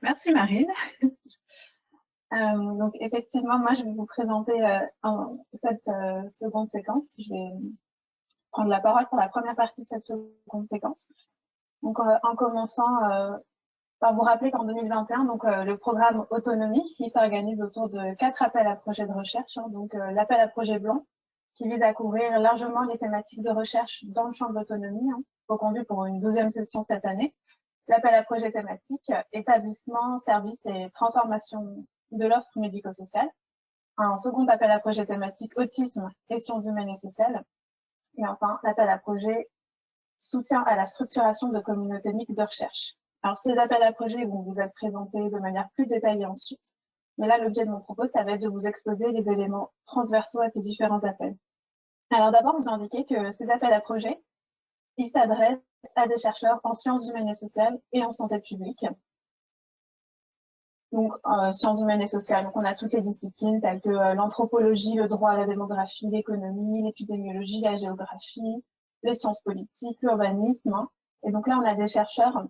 Merci Marine. Donc effectivement, moi je vais vous présenter cette seconde séquence. Je vais prendre la parole pour la première partie de cette seconde séquence. Donc en commençant par vous rappeler qu'en 2021, donc le programme Autonomie, il s'organise autour de 4 appels à projets de recherche. Donc l'appel à projet blanc, qui vise à couvrir largement les thématiques de recherche dans le champ de l'autonomie, reconduit pour une 12e session cette année. L'appel à projet thématique, établissement, services et transformation de l'offre médico-sociale. Un second appel à projet thématique, autisme et sciences humaines et sociales. Et enfin, l'appel à projet soutien à la structuration de communautés mixtes de recherche. Alors, ces appels à projets vont vous être présentés de manière plus détaillée ensuite. Mais là, l'objet de mon propos, ça va être de vous exposer les éléments transversaux à ces différents appels. Alors d'abord, vous indiquer que ces appels à projets, ils s'adressent à des chercheurs en sciences humaines et sociales et en santé publique. Donc, sciences humaines et sociales, donc on a toutes les disciplines telles que l'anthropologie, le droit à la démographie, l'économie, l'épidémiologie, la géographie, les sciences politiques, l'urbanisme. Et donc là, on a des chercheurs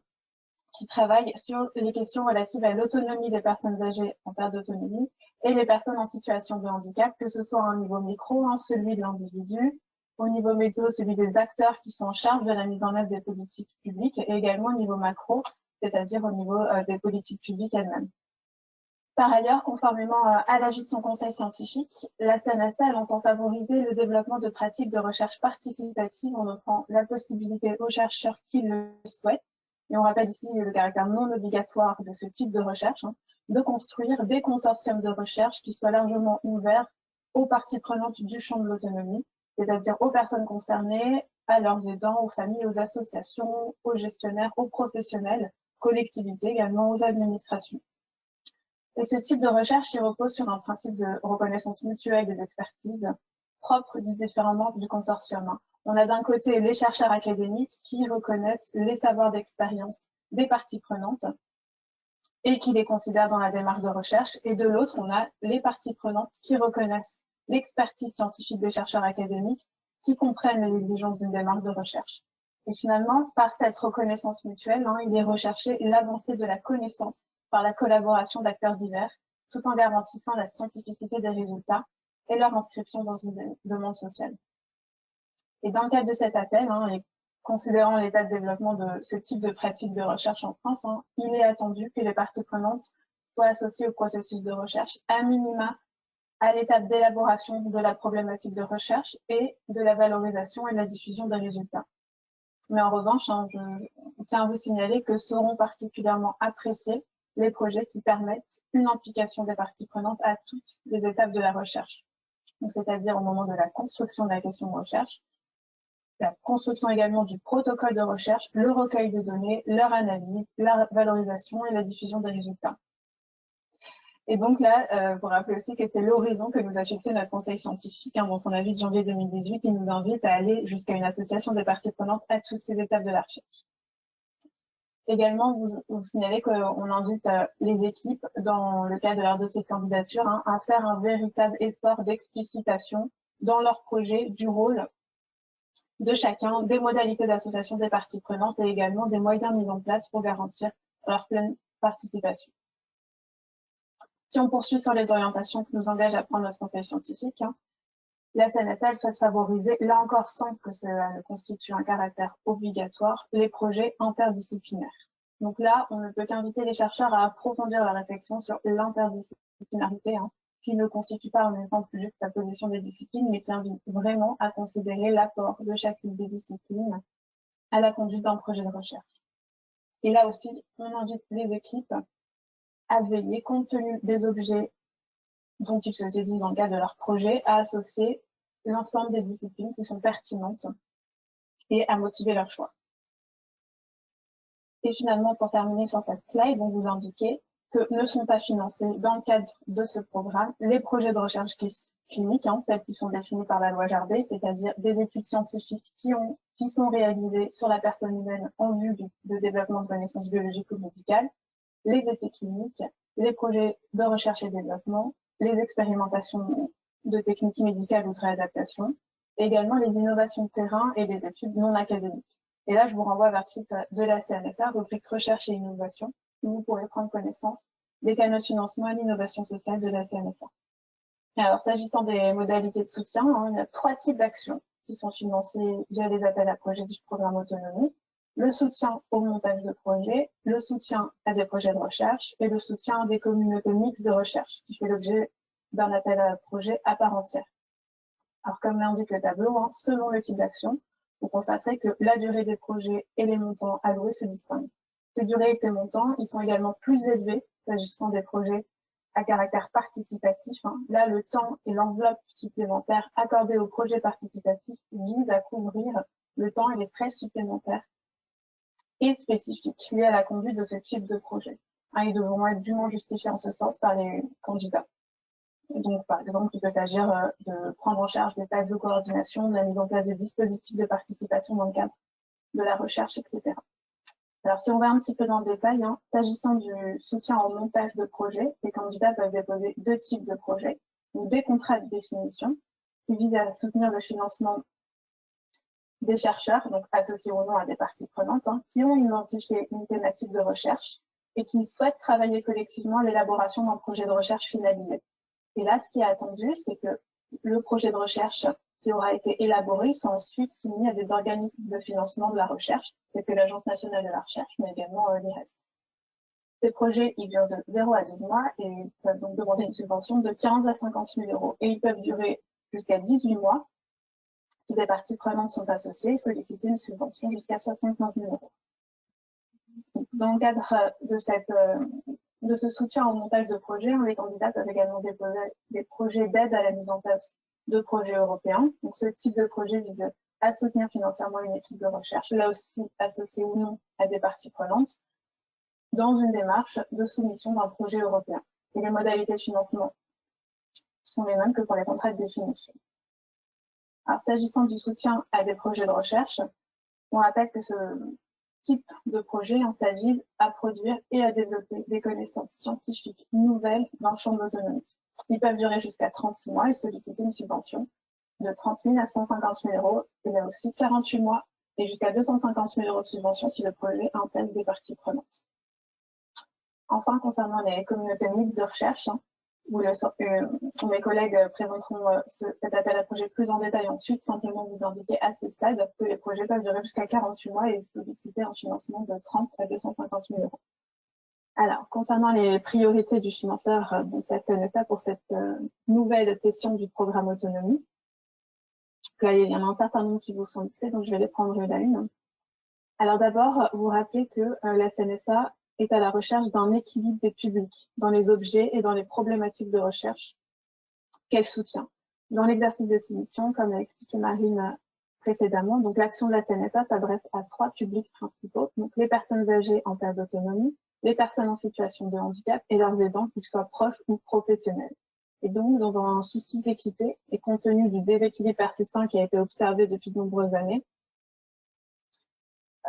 qui travaillent sur les questions relatives à l'autonomie des personnes âgées en perte d'autonomie et les personnes en situation de handicap, que ce soit à un niveau micro, celui de l'individu, au niveau méso, celui des acteurs qui sont en charge de la mise en œuvre des politiques publiques, et également au niveau macro, c'est-à-dire au niveau des politiques publiques elles-mêmes. Par ailleurs, conformément à l'avis de son conseil scientifique, la CNSA entend favoriser le développement de pratiques de recherche participative en offrant la possibilité aux chercheurs qui le souhaitent, et on rappelle ici le caractère non obligatoire de ce type de recherche, de construire des consortiums de recherche qui soient largement ouverts aux parties prenantes du champ de l'autonomie, c'est-à-dire aux personnes concernées, à leurs aidants, aux familles, aux associations, aux gestionnaires, aux professionnels, collectivités, également aux administrations. Et ce type de recherche, il repose sur un principe de reconnaissance mutuelle des expertises propres des différents membres du consortium. On a d'un côté les chercheurs académiques qui reconnaissent les savoirs d'expérience des parties prenantes et qui les considèrent dans la démarche de recherche. Et de l'autre, on a les parties prenantes qui reconnaissent l'expertise scientifique des chercheurs académiques qui comprennent les exigences d'une démarche de recherche. Et finalement, par cette reconnaissance mutuelle, il est recherché l'avancée de la connaissance par la collaboration d'acteurs divers, tout en garantissant la scientificité des résultats et leur inscription dans une demande sociale. Et dans le cadre de cet appel, et considérant l'état de développement de ce type de pratique de recherche en France, il est attendu que les parties prenantes soient associées au processus de recherche, à minima à l'étape d'élaboration de la problématique de recherche et de la valorisation et de la diffusion des résultats. Mais en revanche, je tiens à vous signaler que seront particulièrement appréciés les projets qui permettent une implication des parties prenantes à toutes les étapes de la recherche. Donc, c'est-à-dire au moment de la construction de la question de recherche, la construction également du protocole de recherche, le recueil de données, leur analyse, la valorisation et la diffusion des résultats. Et donc là, vous rappelez aussi que c'est l'horizon que nous a fixé notre conseil scientifique dans son avis de janvier 2018 qui nous invite à aller jusqu'à une association des parties prenantes à toutes ces étapes de la recherche. Également, vous signalez qu'on invite les équipes, dans le cadre de leur dossier de candidature, à faire un véritable effort d'explicitation dans leur projet du rôle de chacun, des modalités d'association des parties prenantes et également des moyens mis en place pour garantir leur pleine participation. Si on poursuit sur les orientations que nous engage à prendre notre conseil scientifique, la CNSA souhaite favoriser, là encore sans que cela ne constitue un caractère obligatoire, les projets interdisciplinaires. Donc là, on ne peut qu'inviter les chercheurs à approfondir la réflexion sur l'interdisciplinarité, qui ne constitue pas un exemple plus juste la position des disciplines, mais qui invite vraiment à considérer l'apport de chacune des disciplines à la conduite d'un projet de recherche. Et là aussi, on invite les équipes à veiller, compte tenu des objets dont ils se saisissent dans le cadre de leur projet, à associer l'ensemble des disciplines qui sont pertinentes et à motiver leur choix. Et finalement, pour terminer sur cette slide, on vous indiquer que ne sont pas financés dans le cadre de ce programme les projets de recherche clinique, tels qu'ils sont définis par la loi Jardé, c'est-à-dire des études scientifiques qui sont réalisées sur la personne humaine en vue de développement de connaissances biologiques ou médicales, les essais cliniques, les projets de recherche et développement, les expérimentations de techniques médicales ou de réadaptation, et également les innovations de terrain et les études non académiques. Et là, je vous renvoie vers le site de la CNSA, rubrique recherche et innovation, vous pourrez prendre connaissance des canaux de financement et l'innovation sociale de la CNSA. Alors, s'agissant des modalités de soutien, il y a 3 types d'actions qui sont financées via les appels à projets du programme Autonomie. Le soutien au montage de projets, le soutien à des projets de recherche et le soutien à des communautés mixtes de recherche, qui fait l'objet d'un appel à projet à part entière. Alors, comme l'indique le tableau, selon le type d'action, vous constaterez que la durée des projets et les montants alloués se distinguent. Ces durées et ces montants, ils sont également plus élevés s'agissant des projets à caractère participatif. Là, le temps et l'enveloppe supplémentaire accordée aux projets participatifs visent à couvrir le temps et les frais supplémentaires et spécifiques liés à la conduite de ce type de projet. Ils devront être dûment justifiés en ce sens par les candidats. Donc, par exemple, il peut s'agir de prendre en charge des tâches de coordination, de la mise en place de dispositifs de participation dans le cadre de la recherche, etc. Alors, si on va un petit peu dans le détail, s'agissant du soutien au montage de projets, les candidats peuvent déposer 2 types de projets, ou des contrats de définition, qui visent à soutenir le financement des chercheurs, donc associés ou non à des parties prenantes, qui ont identifié une thématique de recherche et qui souhaitent travailler collectivement à l'élaboration d'un projet de recherche finalisé. Et là, ce qui est attendu, c'est que le projet de recherche qui aura été élaboré soit ensuite soumis à des organismes de financement de la recherche, tels que l'Agence nationale de la recherche, mais également l'IRES. Ces projets, ils durent de 0 à 12 mois et ils peuvent donc demander une subvention de 15 à 50 000 euros. Et ils peuvent durer jusqu'à 18 mois si des parties prenantes sont associées et solliciter une subvention jusqu'à 75 000 euros. Dans le cadre de ce soutien au montage de projets, les candidats peuvent également déposer des projets d'aide à la mise en place de projets européens. Donc, ce type de projet vise à soutenir financièrement une équipe de recherche, là aussi associée ou non à des parties prenantes, dans une démarche de soumission d'un projet européen. Et les modalités de financement sont les mêmes que pour les contrats de définition. Alors, s'agissant du soutien à des projets de recherche, on rappelle que ce type de projet, ça vise à produire et à développer des connaissances scientifiques nouvelles dans le champ de l'autonomie. Ils peuvent durer jusqu'à 36 mois et solliciter une subvention de 30 000 à 150 000 euros. Il y a aussi 48 mois et jusqu'à 250 000 euros de subvention si le projet intègre des parties prenantes. Enfin, concernant les communautés mixtes de recherche, où mes collègues présenteront cet appel à projet plus en détail ensuite, simplement vous indiquer à ce stade que les projets peuvent durer jusqu'à 48 mois et solliciter un financement de 30 à 250 000 euros. Alors, concernant les priorités du financeur, donc la CNSA pour cette nouvelle session du programme Autonomie, là, il y en a un certain nombre qui vous sont listés, donc je vais les prendre une à une. Alors d'abord, vous rappelez que la CNSA est à la recherche d'un équilibre des publics dans les objets et dans les problématiques de recherche qu'elle soutient. Dans l'exercice de ces missions, comme l'a expliqué Marine précédemment, donc l'action de la CNSA s'adresse à 3 publics principaux, donc les personnes âgées en perte d'autonomie, les personnes en situation de handicap et leurs aidants, qu'ils soient proches ou professionnels. Et donc, dans un souci d'équité et compte tenu du déséquilibre persistant qui a été observé depuis de nombreuses années,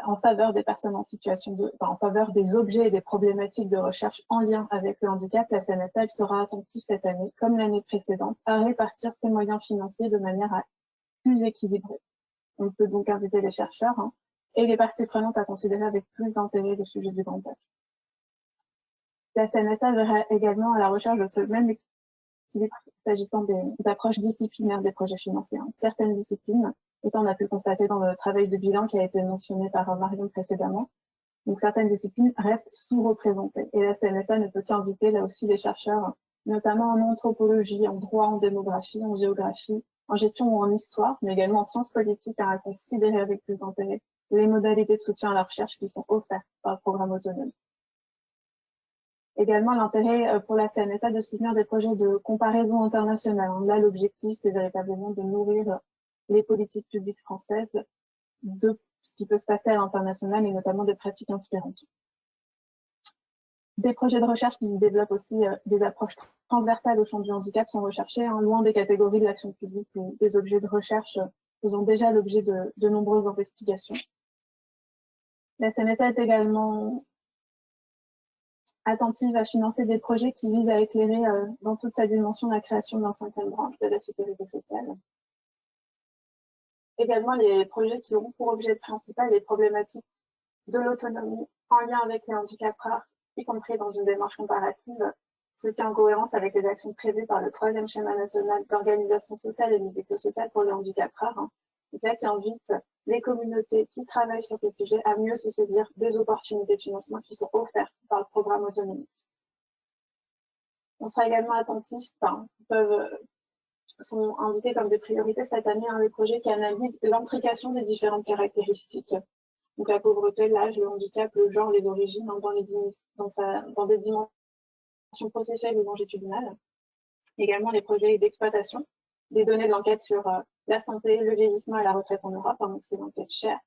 en faveur des personnes en situation en faveur des objets et des problématiques de recherche en lien avec le handicap, la CNSA sera attentive cette année, comme l'année précédente, à répartir ses moyens financiers de manière à plus équilibrer. On peut donc inviter les chercheurs et les parties prenantes à considérer avec plus d'intérêt le sujet du grand âge. La CNSA verra également à la recherche de ce même équilibre s'agissant des approches disciplinaires des projets financés. Certaines disciplines, et ça on a pu le constater dans le travail de bilan qui a été mentionné par Marion précédemment, donc certaines disciplines restent sous-représentées. Et la CNSA ne peut qu'inviter là aussi les chercheurs, notamment en anthropologie, en droit, en démographie, en géographie, en gestion ou en histoire, mais également en sciences politiques, à considérer avec plus d'intérêt les modalités de soutien à la recherche qui sont offertes par le programme Autonome. Également, l'intérêt pour la CNSA de soutenir des projets de comparaison internationale. Là, l'objectif, c'est véritablement de nourrir les politiques publiques françaises de ce qui peut se passer à l'international et notamment des pratiques inspirantes. Des projets de recherche qui développent aussi des approches transversales au champ du handicap sont recherchés, loin des catégories de l'action publique ou des objets de recherche faisant déjà l'objet de nombreuses investigations. La CNSA est également attentive à financer des projets qui visent à éclairer dans toute sa dimension la création d'un 5e branche de la sécurité sociale. Également, les projets qui auront pour objet principal les problématiques de l'autonomie en lien avec les handicaps rares y compris dans une démarche comparative, ceci en cohérence avec les actions prévues par le 3e schéma national d'organisation sociale et médico-sociale pour le handicap rare, et là qui invite les communautés qui travaillent sur ces sujets à mieux se saisir des opportunités de financement qui sont offertes par le programme autonomie. On sera également attentif, sont invités comme des priorités cette année les projets qui analysent l'intrication des différentes caractéristiques. Donc la pauvreté, l'âge, le handicap, le genre, les origines dans des dimensions processuelles ou longitudinales. Également les projets d'exploitation, des données de l'enquête sur la santé, le vieillissement et la retraite en Europe, donc c'est l'enquête chère.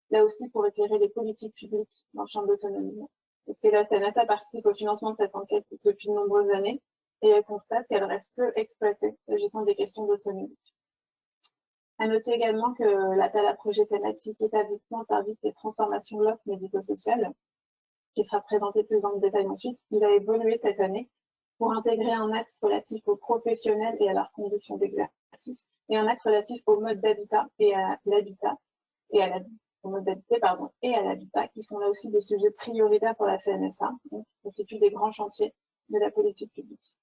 Là aussi pour éclairer les politiques publiques dans le champ de l'autonomie. Parce que la CNSA participe au financement de cette enquête depuis de nombreuses années et elle constate qu'elle reste peu exploitée s'agissant des questions d'autonomie. À noter également que l'appel à projet thématique établissement, service et transformation de l'offre médico-sociale, qui sera présenté plus en détail ensuite, il a évolué cette année pour intégrer un axe relatif aux professionnels et à leurs conditions d'exercice, et un axe relatif au mode d'habitat et à l'habitat, au mode d'habiter, et à l'habitat, qui sont là aussi des sujets prioritaires pour la CNSA, donc, qui constituent des grands chantiers de la politique publique.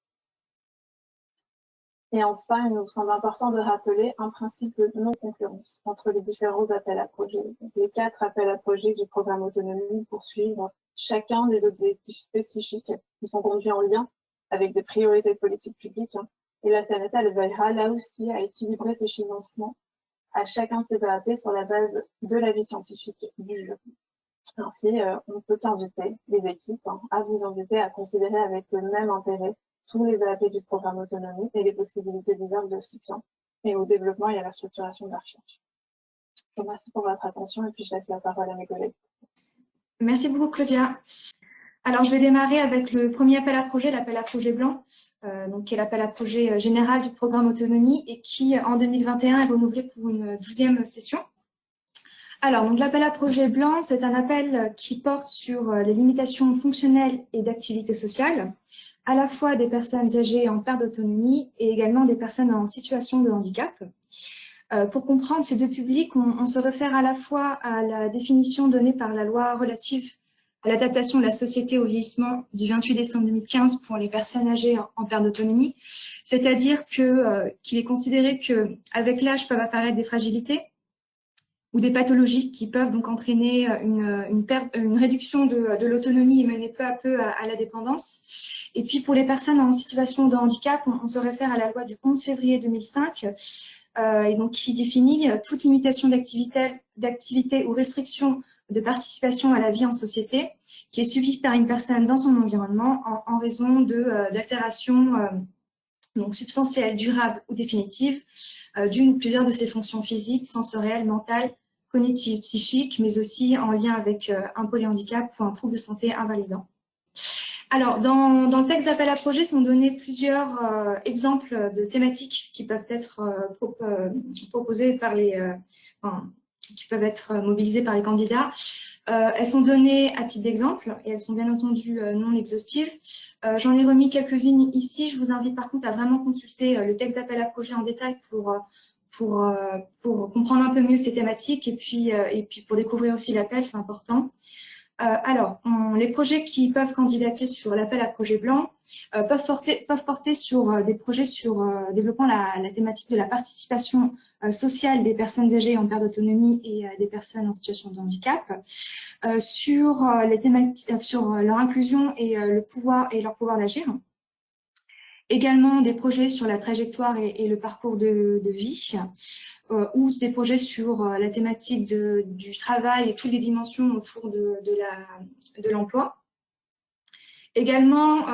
Et enfin, il nous semble important de rappeler un principe de non-concurrence entre les différents appels à projets. Donc, les 4 appels à projets du programme autonomie poursuivent chacun des objectifs spécifiques qui sont conduits en lien avec des priorités de politique publique. Et la CNSA, elle veillera là aussi à équilibrer ses financements à chacun de ces AAP sur la base de l'avis scientifique du jury. Ainsi, on peut inviter les équipes à vous inviter à considérer avec le même intérêt tous les AAP du programme autonomie et les possibilités diverses de soutien et au développement et à la structuration de la recherche. Je vous remercie pour votre attention et puis je laisse la parole à mes collègues. Merci beaucoup, Claudia. Alors, je vais démarrer avec le premier appel à projet, l'appel à projet blanc, qui est l'appel à projet général du programme autonomie et qui, en 2021, est renouvelé pour une 12e session. Alors, donc l'appel à projet blanc, c'est un appel qui porte sur les limitations fonctionnelles et d'activité sociale, à la fois des personnes âgées en perte d'autonomie et également des personnes en situation de handicap. Pour comprendre ces deux publics, on se réfère à la fois à la définition donnée par la loi relative à l'adaptation de la société au vieillissement du 28 décembre 2015 pour les personnes âgées en perte d'autonomie, c'est-à-dire qu'il est considéré qu'avec l'âge peuvent apparaître des fragilités ou des pathologies qui peuvent donc entraîner une réduction de l'autonomie et mener peu à peu à la dépendance. Et puis pour les personnes en situation de handicap, on se réfère à la loi du 11 février 2005, et donc qui définit toute limitation d'activité ou restriction de participation à la vie en société qui est subie par une personne dans son environnement en raison d'altérations donc substantielles, durables ou définitives d'une ou plusieurs de ses fonctions physiques, sensorielles, mentales, cognitives, psychiques, mais aussi en lien avec un polyhandicap ou un trouble de santé invalidant. Alors, dans le texte d'appel à projet sont donnés plusieurs exemples de thématiques qui peuvent être proposées par qui peuvent être mobilisées par les candidats. Elles sont données à titre d'exemple et elles sont bien entendu non exhaustives. J'en ai remis quelques-unes ici. Je vous invite par contre à vraiment consulter le texte d'appel à projet en détail pour comprendre un peu mieux ces thématiques et puis pour découvrir aussi l'appel, c'est important. Alors, les projets qui peuvent candidater sur l'appel à projet blanc peuvent porter sur des projets sur développant la thématique de la participation sociale des personnes âgées en perte d'autonomie et des personnes en situation de handicap, sur les thématiques, sur leur inclusion et leur pouvoir d'agir. Également des projets sur la trajectoire et le parcours de vie, ou des projets sur la thématique du travail et toutes les dimensions autour de l'emploi. Également,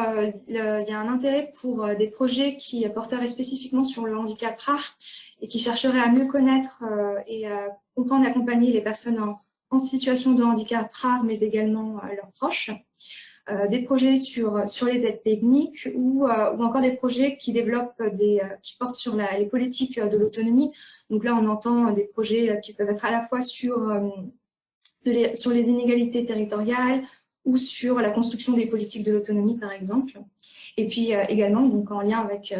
il y a un intérêt pour des projets qui porteraient spécifiquement sur le handicap rare et qui chercheraient à mieux connaître et à comprendre et accompagner les personnes en situation de handicap rare, mais également leurs proches. Des projets sur les aides techniques ou encore des projets qui développent qui portent sur les politiques de l'autonomie. Donc là, on entend des projets qui peuvent être à la fois sur les inégalités territoriales ou sur la construction des politiques de l'autonomie, par exemple. Et puis également, donc en lien avec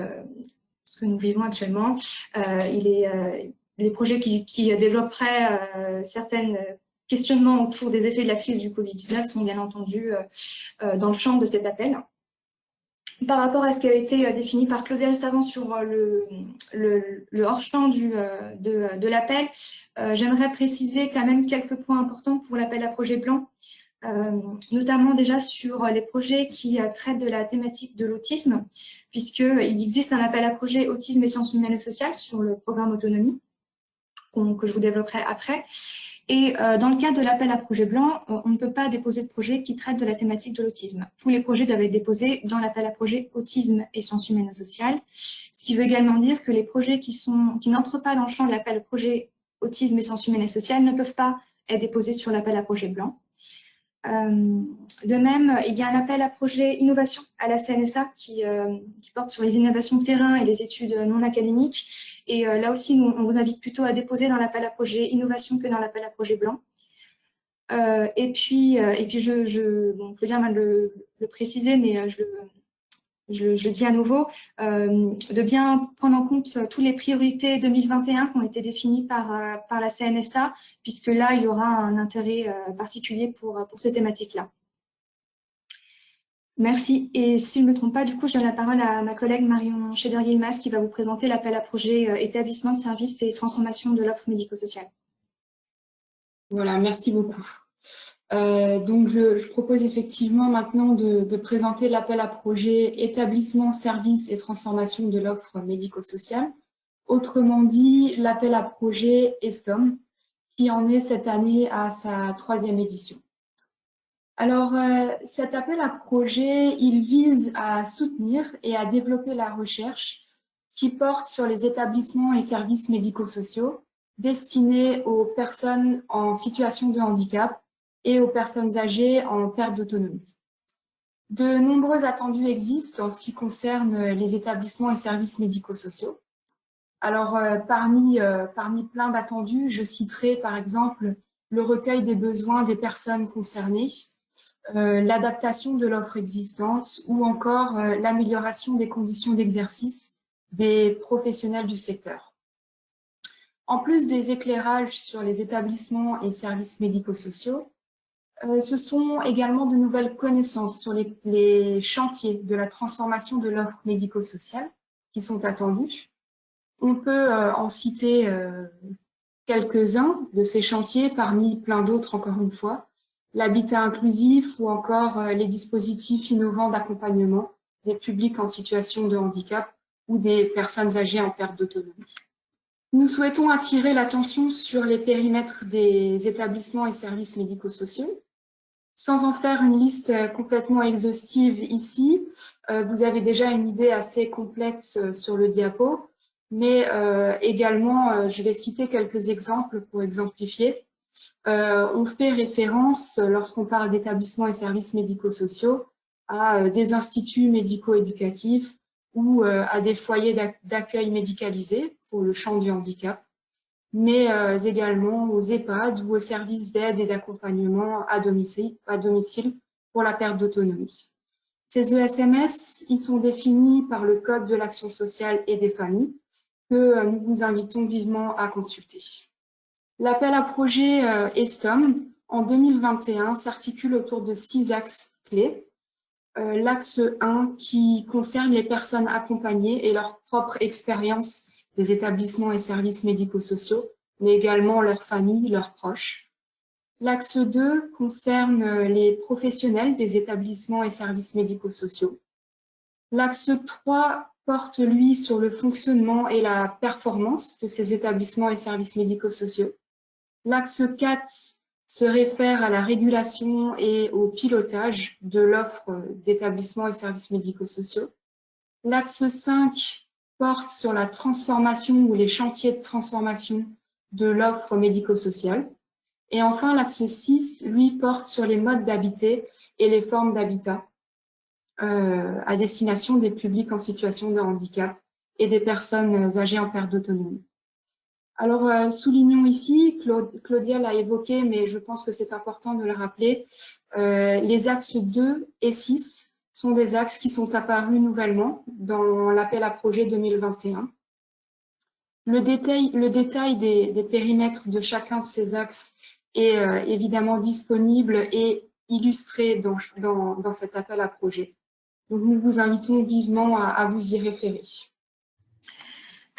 ce que nous vivons actuellement, les projets qui développeraient certaines questionnements autour des effets de la crise du Covid-19 sont bien entendu dans le champ de cet appel. Par rapport à ce qui a été défini par Claudia juste avant sur le hors-champ de l'appel, j'aimerais préciser quand même quelques points importants pour l'appel à projet blanc, notamment déjà sur les projets qui traitent de la thématique de l'autisme, puisqu'il existe un appel à projet autisme et sciences humaines et sociales sur le programme autonomie, que je vous développerai après. Et dans le cas de l'appel à projet blanc, on ne peut pas déposer de projet qui traite de la thématique de l'autisme. Tous les projets doivent être déposés dans l'appel à projet autisme et sciences humaines et sociales, ce qui veut également dire que les projets qui n'entrent pas dans le champ de l'appel à projet autisme et sciences humaines et sociales ne peuvent pas être déposés sur l'appel à projet blanc. De même, il y a un appel à projet innovation à la CNSA qui porte sur les innovations de terrain et les études non académiques. Et là aussi, on vous invite plutôt à déposer dans l'appel à projet innovation que dans l'appel à projet blanc. Et puis Claudia vient de le préciser, mais je le dis à nouveau, de bien prendre en compte toutes les priorités 2021 qui ont été définies par la CNSA, puisque là, il y aura un intérêt particulier pour ces thématiques-là. Merci. Et si je ne me trompe pas, du coup, je donne la parole à ma collègue Marion Scheder-Yilmaz qui va vous présenter l'appel à projet établissement, services et transformation de l'offre médico-sociale. Voilà, merci beaucoup. Donc, je propose effectivement maintenant de présenter l'appel à projet établissement, services et transformation de l'offre médico-sociale. Autrement dit, l'appel à projet ESTOM, qui en est cette année à sa 3e édition. Alors, cet appel à projet, il vise à soutenir et à développer la recherche qui porte sur les établissements et services médico-sociaux destinés aux personnes en situation de handicap et aux personnes âgées en perte d'autonomie. De nombreux attendus existent en ce qui concerne les établissements et services médico-sociaux. Alors, parmi plein d'attendus, je citerai par exemple le recueil des besoins des personnes concernées, l'adaptation de l'offre existante ou encore l'amélioration des conditions d'exercice des professionnels du secteur. En plus des éclairages sur les établissements et services médico-sociaux, ce sont également de nouvelles connaissances sur les chantiers de la transformation de l'offre médico-sociale qui sont attendus. On peut en citer quelques-uns de ces chantiers parmi plein d'autres, encore une fois, l'habitat inclusif ou encore les dispositifs innovants d'accompagnement des publics en situation de handicap ou des personnes âgées en perte d'autonomie. Nous souhaitons attirer l'attention sur les périmètres des établissements et services médico-sociaux. Sans en faire une liste complètement exhaustive ici, vous avez déjà une idée assez complexe sur le diapo, mais également, je vais citer quelques exemples pour exemplifier. On fait référence, lorsqu'on parle d'établissements et services médico-sociaux, à des instituts médico-éducatifs ou à des foyers d'accueil médicalisés pour le champ du handicap, mais également aux EHPAD ou aux services d'aide et d'accompagnement à domicile pour la perte d'autonomie. Ces ESMS, ils sont définis par le Code de l'action sociale et des familles que nous vous invitons vivement à consulter. L'appel à projet ESTOM en 2021 s'articule autour de 6 axes clés. L'axe 1 qui concerne les personnes accompagnées et leur propre expérience des établissements et services médico-sociaux, mais également leurs familles, leurs proches. L'axe 2 concerne les professionnels des établissements et services médico-sociaux. L'axe 3 porte, lui, sur le fonctionnement et la performance de ces établissements et services médico-sociaux. L'axe 4 se réfère à la régulation et au pilotage de l'offre d'établissements et services médico-sociaux. L'axe 5 porte sur la transformation ou les chantiers de transformation de l'offre médico-sociale. Et enfin, l'axe 6, lui, porte sur les modes d'habiter et les formes d'habitat à destination des publics en situation de handicap et des personnes âgées en perte d'autonomie. Alors, soulignons ici, Claudia l'a évoqué, mais je pense que c'est important de le rappeler, les axes 2 et 6 sont des axes qui sont apparus nouvellement dans l'appel à projet 2021. Le détail des périmètres de chacun de ces axes est évidemment disponible et illustré dans cet appel à projet. Donc, nous vous invitons vivement à vous y référer.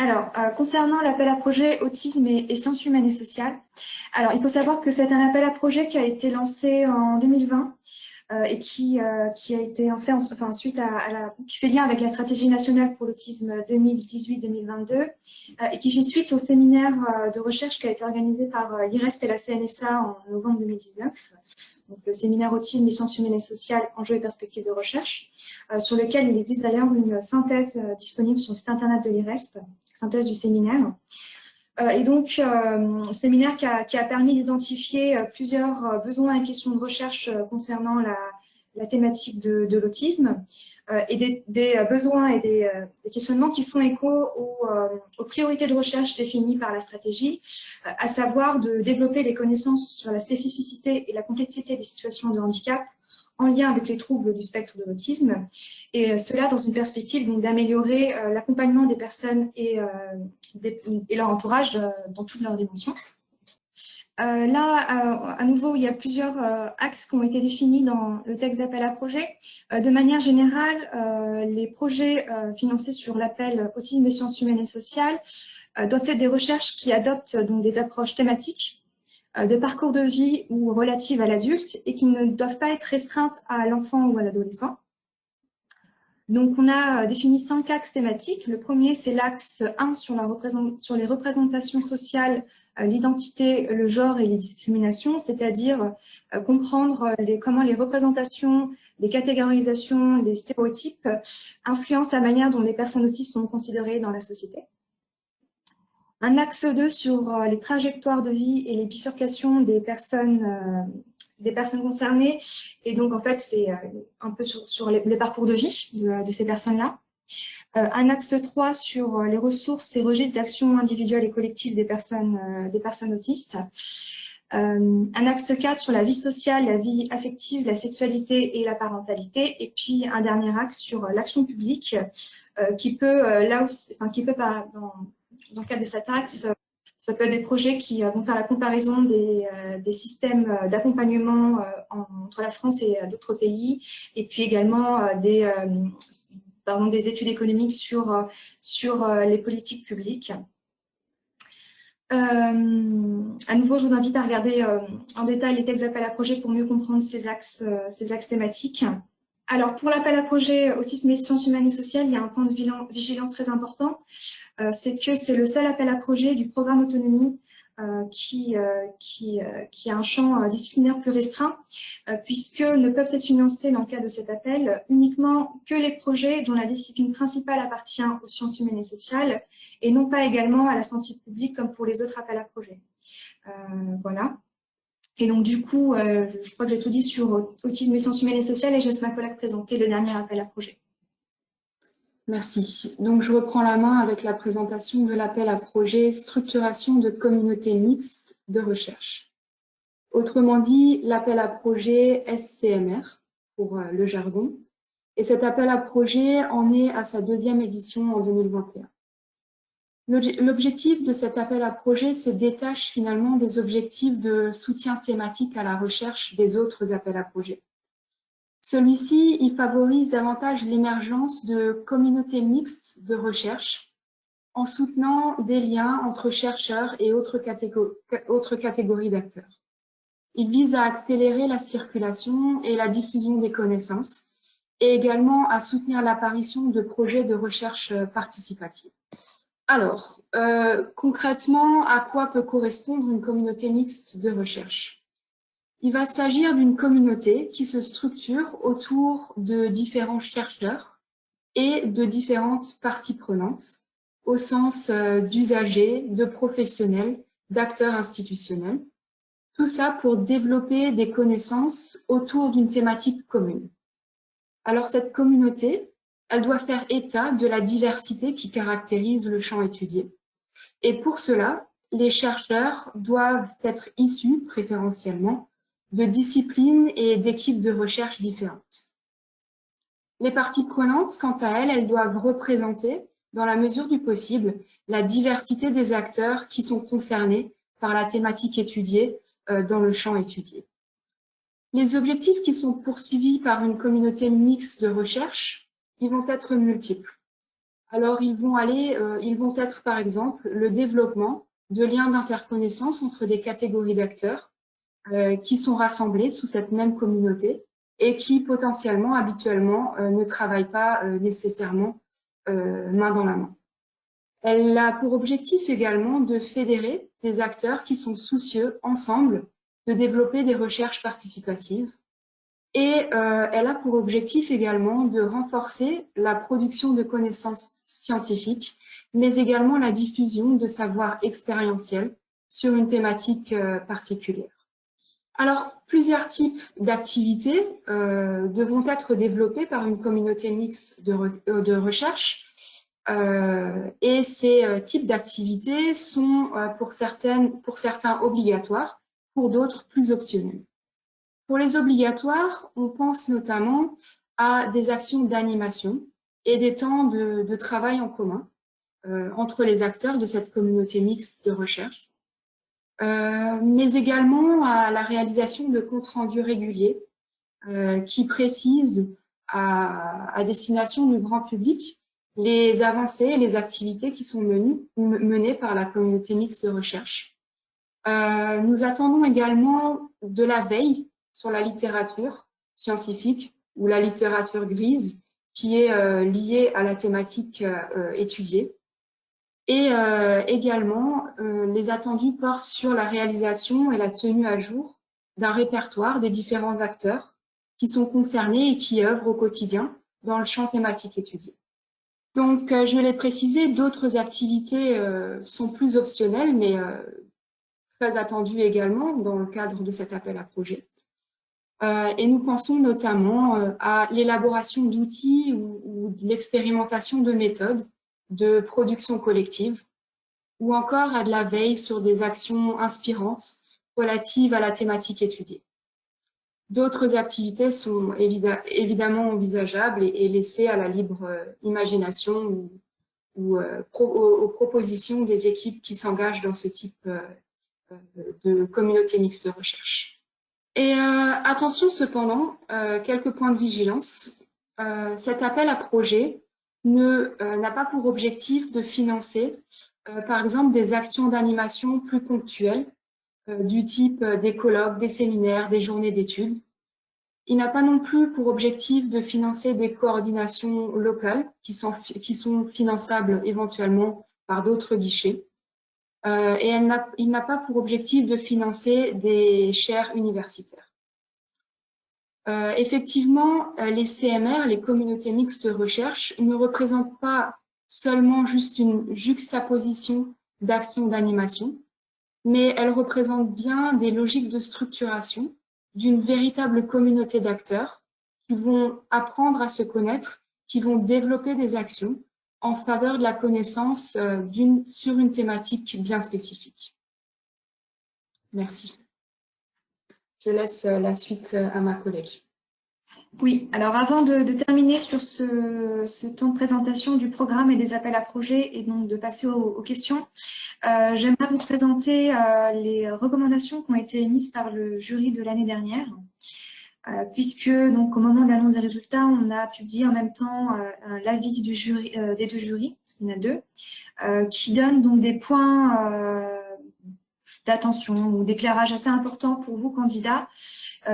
Alors, concernant l'appel à projet autisme et sciences humaines et sociales, alors il faut savoir que c'est un appel à projet qui a été lancé en 2020 et qui a été lancé suite qui fait lien avec la stratégie nationale pour l'autisme 2018-2022 et qui fait suite au séminaire de recherche qui a été organisé par l'IRESP et la CNSA en novembre 2019. Donc, le séminaire autisme et sciences humaines et sociales, enjeux et perspectives de recherche, sur lequel il existe d'ailleurs une synthèse disponible sur le site internet de l'IRESP, synthèse du séminaire. Et donc, séminaire qui a permis d'identifier plusieurs besoins et questions de recherche concernant la thématique de l'autisme et des besoins et des questionnements qui font écho aux priorités de recherche définies par la stratégie, à savoir de développer les connaissances sur la spécificité et la complexité des situations de handicap en lien avec les troubles du spectre de l'autisme, et cela dans une perspective d'améliorer l'accompagnement des personnes et leur entourage dans toutes leurs dimensions. À nouveau, il y a plusieurs axes qui ont été définis dans le texte d'appel à projet. De manière générale, les projets financés sur l'appel Autisme et sciences humaines et sociales doivent être des recherches qui adoptent donc des approches thématiques de parcours de vie ou relatives à l'adulte et qui ne doivent pas être restreintes à l'enfant ou à l'adolescent. Donc, on a défini 5 axes thématiques. Le premier, c'est l'axe 1 sur les représentations sociales, l'identité, le genre et les discriminations, c'est-à-dire comprendre comment les représentations, les catégorisations, les stéréotypes influencent la manière dont les personnes autistes sont considérées dans la société. Un axe 2 sur les trajectoires de vie et les bifurcations des personnes concernées. Et donc, en fait, c'est un peu sur les parcours de vie de ces personnes-là. Un axe 3 sur les ressources et registres d'action individuelle et collective des personnes autistes. Un axe 4 sur la vie sociale, la vie affective, la sexualité et la parentalité. Et puis, un dernier axe sur l'action publique qui peut, dans le cadre de cet axe, ça peut être des projets qui vont faire la comparaison des systèmes d'accompagnement entre la France et d'autres pays, et puis également des études économiques sur les politiques publiques. À nouveau, je vous invite à regarder en détail les textes d'appel à projet pour mieux comprendre ces axes thématiques. Alors, pour l'appel à projet Autisme et sciences humaines et sociales, il y a un point de vigilance très important. C'est que c'est le seul appel à projet du programme Autonomie qui a un champ disciplinaire plus restreint, puisque ne peuvent être financés dans le cadre de cet appel uniquement que les projets dont la discipline principale appartient aux sciences humaines et sociales, et non pas également à la santé publique comme pour les autres appels à projet. Voilà. Et donc, du coup, je crois que j'ai tout dit sur autisme et sciences humaines et sociales, et je laisse ma collègue présenter le dernier appel à projet. Merci. Donc, je reprends la main avec la présentation de l'appel à projet structuration de communautés mixtes de recherche. Autrement dit, l'appel à projet SCMR, pour le jargon. Et cet appel à projet en est à sa 2e édition en 2021. L'objectif de cet appel à projet se détache finalement des objectifs de soutien thématique à la recherche des autres appels à projet. Celui-ci, il favorise davantage l'émergence de communautés mixtes de recherche en soutenant des liens entre chercheurs et autres catégories d'acteurs. Il vise à accélérer la circulation et la diffusion des connaissances et également à soutenir l'apparition de projets de recherche participative. Alors, concrètement, à quoi peut correspondre une communauté mixte de recherche? Il va s'agir d'une communauté qui se structure autour de différents chercheurs et de différentes parties prenantes, au sens d'usagers, de professionnels, d'acteurs institutionnels. Tout ça pour développer des connaissances autour d'une thématique commune. Alors, cette communauté, elle doit faire état de la diversité qui caractérise le champ étudié. Et pour cela, les chercheurs doivent être issus, préférentiellement, de disciplines et d'équipes de recherche différentes. Les parties prenantes, quant à elles, elles doivent représenter, dans la mesure du possible, la diversité des acteurs qui sont concernés par la thématique étudiée dans le champ étudié. Les objectifs qui sont poursuivis par une communauté mixte de recherche, ils vont être multiples. Alors, ils vont être, par exemple, le développement de liens d'interconnaissance entre des catégories d'acteurs qui sont rassemblés sous cette même communauté et qui, potentiellement, habituellement, ne travaillent pas nécessairement main dans la main. Elle a pour objectif également de fédérer des acteurs qui sont soucieux, ensemble, de développer des recherches participatives. Et elle a pour objectif également de renforcer la production de connaissances scientifiques, mais également la diffusion de savoirs expérientiels sur une thématique particulière. Alors, plusieurs types d'activités devront être développés par une communauté mixte de recherche. Et ces types d'activités sont pour certains obligatoires, pour d'autres plus optionnels. Pour les obligatoires, on pense notamment à des actions d'animation et des temps de travail en commun entre les acteurs de cette communauté mixte de recherche, mais également à la réalisation de comptes rendus réguliers qui précisent à destination du grand public les avancées et les activités qui sont menées par la communauté mixte de recherche. Nous attendons également de la veille sur la littérature scientifique ou la littérature grise qui est liée à la thématique étudiée. Et également, les attendus portent sur la réalisation et la tenue à jour d'un répertoire des différents acteurs qui sont concernés et qui œuvrent au quotidien dans le champ thématique étudié. Donc, je l'ai précisé, d'autres activités sont plus optionnelles, mais très attendues également dans le cadre de cet appel à projet. Et nous pensons notamment à l'élaboration d'outils ou de l'expérimentation de méthodes de production collective, ou encore à de la veille sur des actions inspirantes relatives à la thématique étudiée. D'autres activités sont évidemment envisageables et laissées à la libre imagination ou aux propositions des équipes qui s'engagent dans ce type de communauté mixte de recherche. Et attention cependant, quelques points de vigilance. Cet appel à projet n'a pas pour objectif de financer, par exemple, des actions d'animation plus ponctuelles, du type des colloques, des séminaires, des journées d'études. Il n'a pas non plus pour objectif de financer des coordinations locales qui sont finançables éventuellement par d'autres guichets. Et il n'a pas pour objectif de financer des chaires universitaires. Effectivement, les CMR, les communautés mixtes de recherche, ne représentent pas seulement juste une juxtaposition d'actions d'animation, mais elles représentent bien des logiques de structuration d'une véritable communauté d'acteurs qui vont apprendre à se connaître, qui vont développer des actions en faveur de la connaissance sur une thématique bien spécifique. Merci. Je laisse la suite à ma collègue. Oui, alors avant de terminer sur ce temps de présentation du programme et des appels à projets et donc de passer aux questions, j'aimerais vous présenter les recommandations qui ont été émises par le jury de l'année dernière, puisque donc au moment de l'annonce des résultats, on a publié en même temps l'avis du jury, des deux jurys, parce qu'il y en a deux, qui donnent donc des points d'attention ou d'éclairage assez importants pour vous, candidats,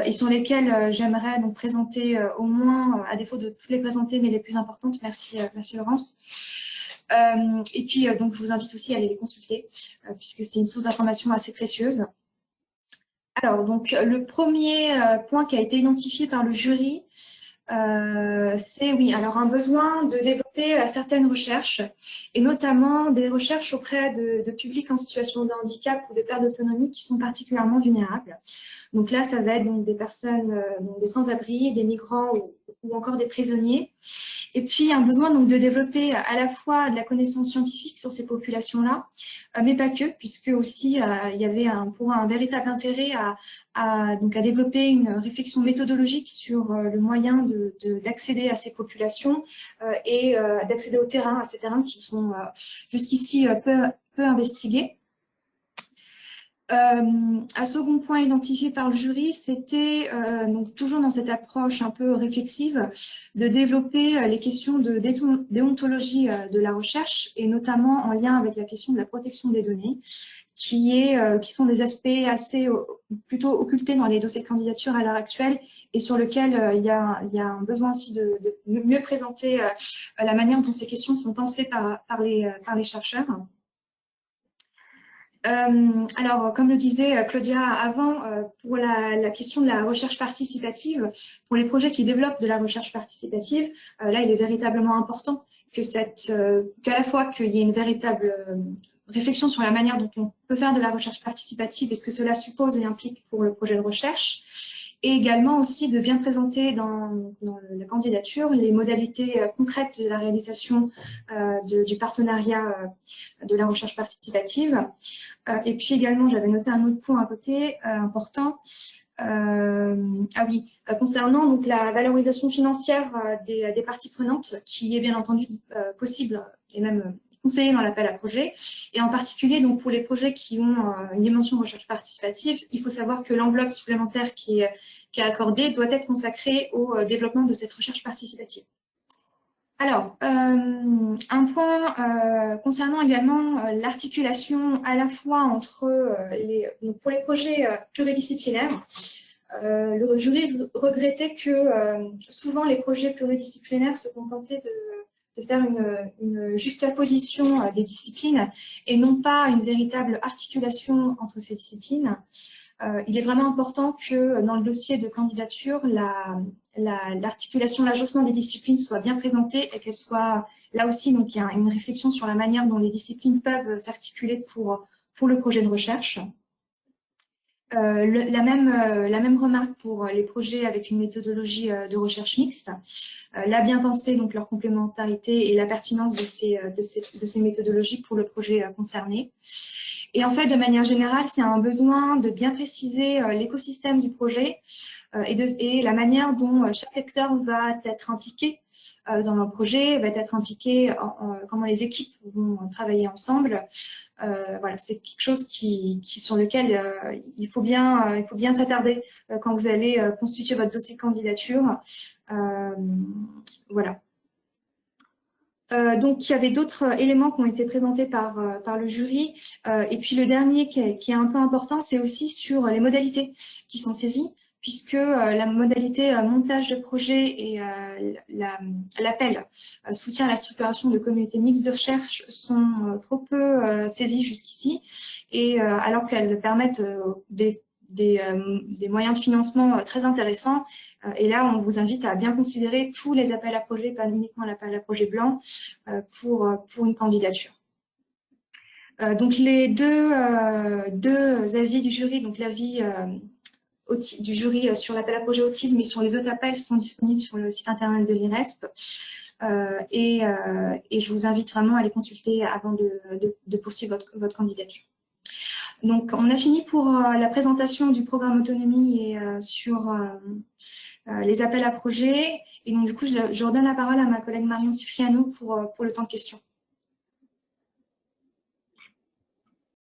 et sur lesquels j'aimerais donc présenter au moins, à défaut de toutes les présenter, mais les plus importantes. Merci, merci Laurence. Et puis, donc, je vous invite aussi à aller les consulter, puisque c'est une source d'information assez précieuse. Alors, donc, le premier point qui a été identifié par le jury, c'est, oui, alors un besoin de développer certaines recherches, et notamment des recherches auprès de publics en situation de handicap ou de perte d'autonomie qui sont particulièrement vulnérables. Donc là, ça va être donc des personnes, donc des sans-abri, des migrants ou encore des prisonniers. Et puis, un besoin donc de développer à la fois de la connaissance scientifique sur ces populations-là, mais pas que, puisque aussi il y avait pour un véritable intérêt à développer une réflexion méthodologique sur le moyen d'accéder à ces populations et d'accéder au terrain, à ces terrains qui sont jusqu'ici peu investigués. Un second point identifié par le jury, c'était donc toujours dans cette approche un peu réflexive de développer les questions de déontologie de la recherche et notamment en lien avec la question de la protection des données, qui sont des aspects assez plutôt occultés dans les dossiers de candidature à l'heure actuelle et sur lequel il y a un besoin aussi de mieux présenter la manière dont ces questions sont pensées par les chercheurs. Alors, comme le disait Claudia avant, pour la question de la recherche participative, pour les projets qui développent de la recherche participative, là, il est véritablement important qu'à la fois qu'il y ait une véritable réflexion sur la manière dont on peut faire de la recherche participative et ce que cela suppose et implique pour le projet de recherche, et également aussi de bien présenter dans la candidature les modalités concrètes de la réalisation du partenariat de la recherche participative. Et puis également, j'avais noté un autre point à côté important. Concernant donc la valorisation financière des parties prenantes, qui est bien entendu possible et même conseillée dans l'appel à projet. Et en particulier, donc pour les projets qui ont une dimension de recherche participative, il faut savoir que l'enveloppe supplémentaire qui est accordée doit être consacrée au développement de cette recherche participative. Alors, un point concernant également l'articulation à la fois entre donc pour les projets pluridisciplinaires, le jury regrettait que souvent les projets pluridisciplinaires se contentaient de faire une juxtaposition des disciplines et non pas une véritable articulation entre ces disciplines. Il est vraiment important que dans le dossier de candidature, l'articulation, l'agencement des disciplines soit bien présentée et qu'elle soit là aussi, donc il y a une réflexion sur la manière dont les disciplines peuvent s'articuler pour le projet de recherche. La même remarque pour les projets avec une méthodologie de recherche mixte. La bien pensée, donc leur complémentarité et la pertinence de ces méthodologies pour le projet concerné. Et en fait, de manière générale, c'est un besoin de bien préciser l'écosystème du projet et la manière dont chaque acteur va être impliqué dans le projet, va être impliqué, comment les équipes vont travailler ensemble. Voilà, c'est quelque chose sur lequel il faut bien s'attarder quand vous allez constituer votre dossier de candidature. Voilà. Donc, il y avait d'autres éléments qui ont été présentés par le jury. Et puis, le dernier qui est un peu important, c'est aussi sur les modalités qui sont saisies, puisque la modalité montage de projet et l'appel soutien à la structuration de communautés mixtes de recherche sont trop peu saisies jusqu'ici, et alors qu'elles permettent des moyens de financement très intéressants. Et là, on vous invite à bien considérer tous les appels à projets, pas uniquement l'appel à projet blanc, pour une candidature. Donc, les deux avis du jury, donc l'avis du jury sur l'appel à projet autisme et sur les autres appels sont disponibles sur le site internet de l'IRESP. Et je vous invite vraiment à les consulter avant de poursuivre votre candidature. Donc, on a fini pour la présentation du programme autonomie et sur les appels à projets. Et donc, du coup, je redonne la parole à ma collègue Marion Cipriano pour le temps de questions.